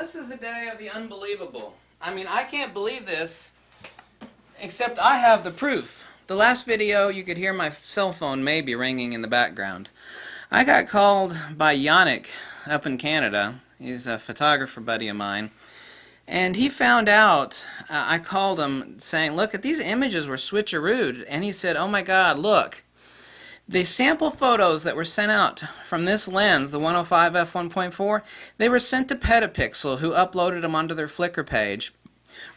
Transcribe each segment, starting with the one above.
this is a day of the unbelievable. I mean, I can't believe this, except I have the proof. The last video, you could hear my cell phone maybe ringing in the background. I got called by Yannick up in Canada. He's a photographer buddy of mine. And he found out, I called him saying, look, these images were switcherooed. And he said, oh my God, look. The sample photos that were sent out from this lens, the 105 f1.4, they were sent to Petapixel, who uploaded them onto their Flickr page.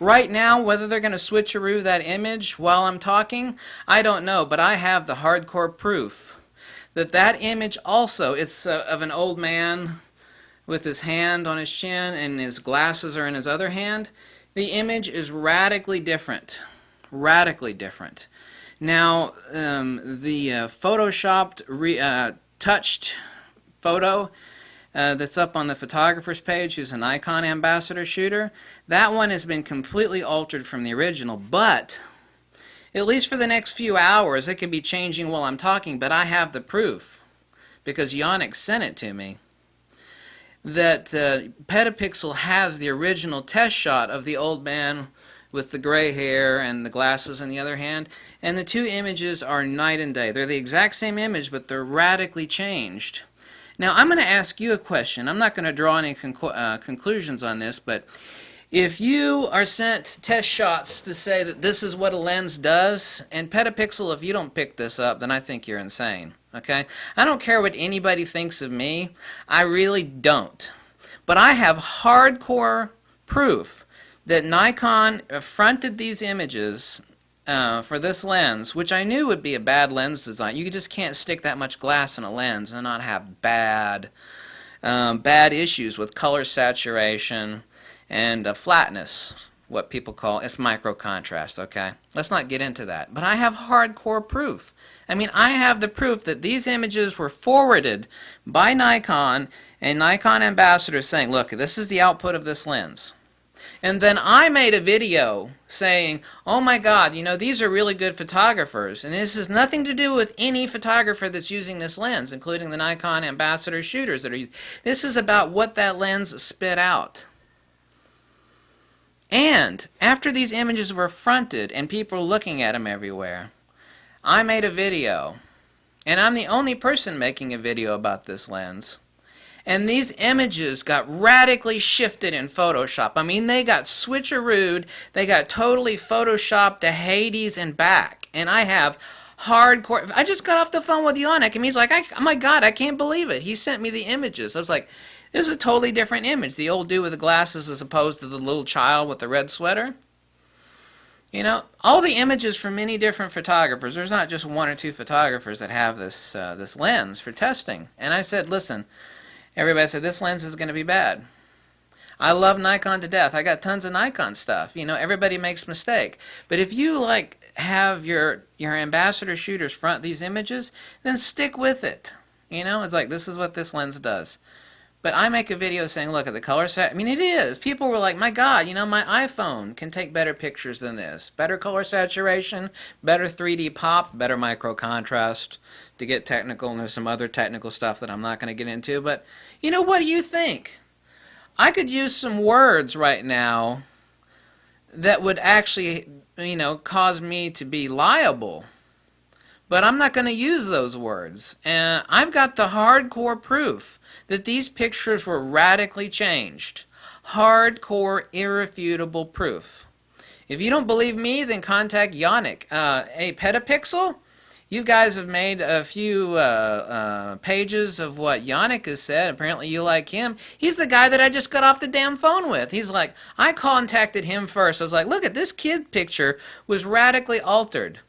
Right now, whether they're going to switcheroo that image while I'm talking, I don't know, but I have the hardcore proof that that image also, it's of an old man with his hand on his chin and his glasses are in his other hand. The image is radically different. Radically different. Now, the photoshopped, touched photo that's up on the photographer's page, who's a Nikon ambassador shooter, that one has been completely altered from the original, but at least for the next few hours, it could be changing while I'm talking, but I have the proof, because Yannick sent it to me, that Petapixel has the original test shot of the old man with the gray hair and the glasses in the other hand, and the two images are night and day. They're the exact same image, but they're radically changed. Now, I'm going to ask you a question. I'm not going to draw any conclusions on this, but if you are sent test shots to say that this is what a lens does, and Petapixel, if you don't pick this up, then I think you're insane. Okay? I don't care what anybody thinks of me. I really don't. But I have hardcore proof that Nikon fronted these images for this lens, which I knew would be a bad lens design. You just can't stick that much glass in a lens and not have bad issues with color saturation and flatness, what people call, it's micro contrast, okay? Let's not get into that. But I have hardcore proof. I mean, I have the proof that these images were forwarded by Nikon and Nikon ambassadors saying, look, this is the output of this lens. And then I made a video saying, oh my God, you know, these are really good photographers. And this has nothing to do with any photographer that's using this lens, including the Nikon ambassador shooters that are using. This is about what that lens spit out. And after these images were fronted and people were looking at them everywhere, I made a video. And I'm the only person making a video about this lens. And these images got radically shifted in Photoshop. I mean, they got switcherooed. They got totally Photoshopped to Hades and back. And I have hardcore... I just got off the phone with Yannick, and he's like, oh my God, I can't believe it. He sent me the images. I was like, it was a totally different image. The old dude with the glasses as opposed to the little child with the red sweater. You know, all the images from many different photographers. There's not just one or two photographers that have this, this lens for testing. And I said, listen... Everybody said, this lens is going to be bad. I love Nikon to death. I got tons of Nikon stuff. You know, everybody makes mistake. But if you, like, have your ambassador shooters front these images, then stick with it. You know, it's like, this is what this lens does. But I make a video saying, look at the color set. I mean, it is. People were like, my God, you know, my iPhone can take better pictures than this. Better color saturation, better 3D pop, better micro contrast. To get technical, and there's some other technical stuff that I'm not going to get into, but you know, what do you think? I could use some words right now that would actually, you know, cause me to be liable, but I'm not going to use those words. And I've got the hardcore proof that these pictures were radically changed. Hardcore, irrefutable proof. If you don't believe me, then contact Yannick. A Petapixel? You guys have made a few pages of what Yannick has said. Apparently you like him. He's the guy that I just got off the damn phone with. He's like, I contacted him first. I was like, look at this kid picture was radically altered.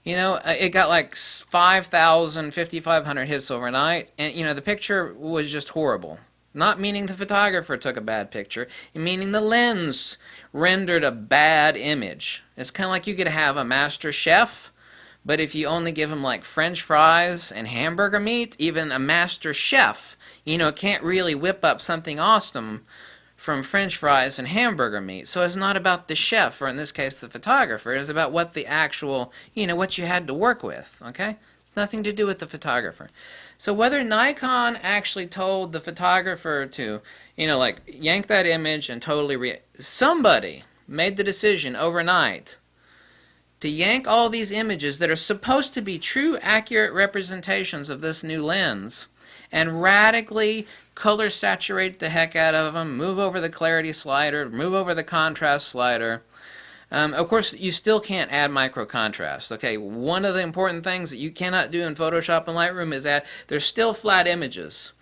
You know, it got like 5,000, 5,500 hits overnight. And, you know, the picture was just horrible. Not meaning the photographer took a bad picture, meaning the lens rendered a bad image. It's kind of like you could have a master chef, but if you only give him like French fries and hamburger meat, even a master chef, you know, can't really whip up something awesome from French fries and hamburger meat. So it's not about the chef, or in this case the photographer. It's about what the actual, you know, what you had to work with, okay? Nothing to do with the photographer. So whether Nikon actually told the photographer to, like yank that image and totally somebody made the decision overnight to yank all these images that are supposed to be true, accurate representations of this new lens and radically color saturate the heck out of them, move over the clarity slider, move over the contrast slider. Of course, you still can't add micro contrast. Okay, one of the important things that you cannot do in Photoshop and Lightroom is add, there's still flat images,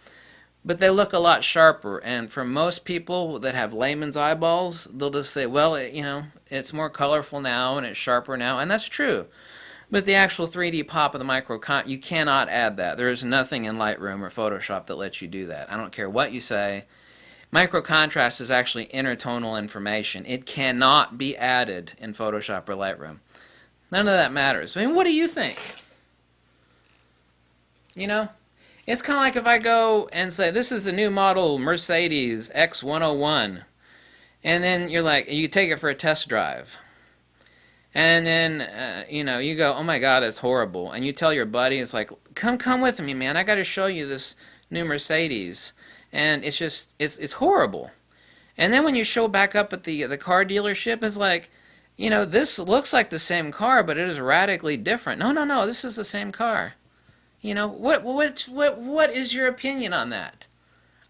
but they look a lot sharper. And for most people that have layman's eyeballs, they'll just say, well, it's more colorful now and it's sharper now, and that's true. But the actual 3D pop of the micro you cannot add that. There is nothing in Lightroom or Photoshop that lets you do that. I don't care what you say. Micro contrast is actually intertonal information. It cannot be added in Photoshop or Lightroom. None of that matters. I mean, what do you think? It's kind of like if I go and say, this is the new model Mercedes X101. And then you're like, you take it for a test drive. And then, you go, oh my God, it's horrible. And you tell your buddy, it's like, come with me, man. I got to show you this new Mercedes. And it's just, it's horrible. And then when you show back up at the car dealership, it's like, this looks like the same car, but it is radically different. No, this is the same car. What is your opinion on that?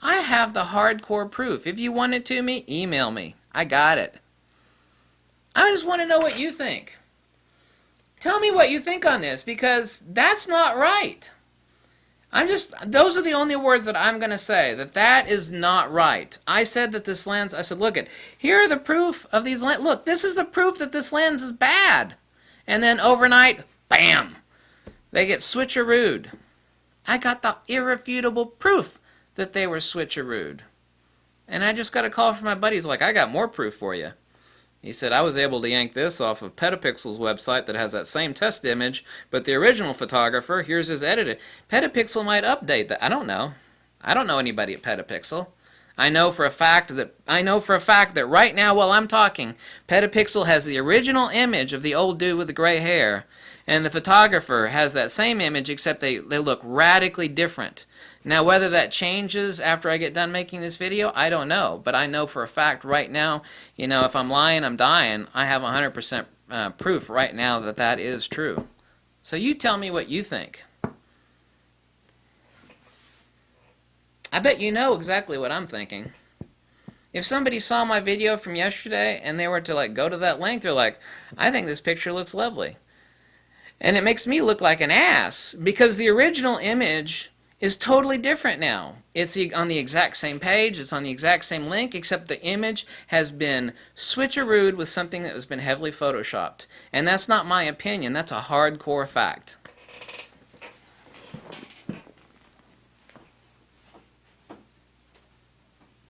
I have the hardcore proof. If you want it to me, email me. I got it. I just want to know what you think. Tell me what you think on this, because that's not right. Those are the only words that I'm going to say, that is not right. I said that this lens, I said, look here are the proof of these lenses. Look, this is the proof that this lens is bad. And then overnight, bam, they get switcherooed. I got the irrefutable proof that they were switcherooed. And I just got a call from my buddy. He's like, I got more proof for you. He said, I was able to yank this off of Petapixel's website that has that same test image, but the original photographer, here's his edited. Petapixel might update that. I don't know. I don't know anybody at Petapixel. I know for a fact that right now while I'm talking, Petapixel has the original image of the old dude with the gray hair, and the photographer has that same image, except they look radically different. Now, whether that changes after I get done making this video, I don't know. But I know for a fact right now, if I'm lying, I'm dying. I have 100% proof right now that that is true. So you tell me what you think. I bet you know exactly what I'm thinking. If somebody saw my video from yesterday and they were to go to that link, they're like, I think this picture looks lovely. And it makes me look like an ass because the original image is totally different now. It's on the exact same page, it's on the exact same link, except the image has been switcherooed with something that has been heavily photoshopped. And that's not my opinion, that's a hardcore fact.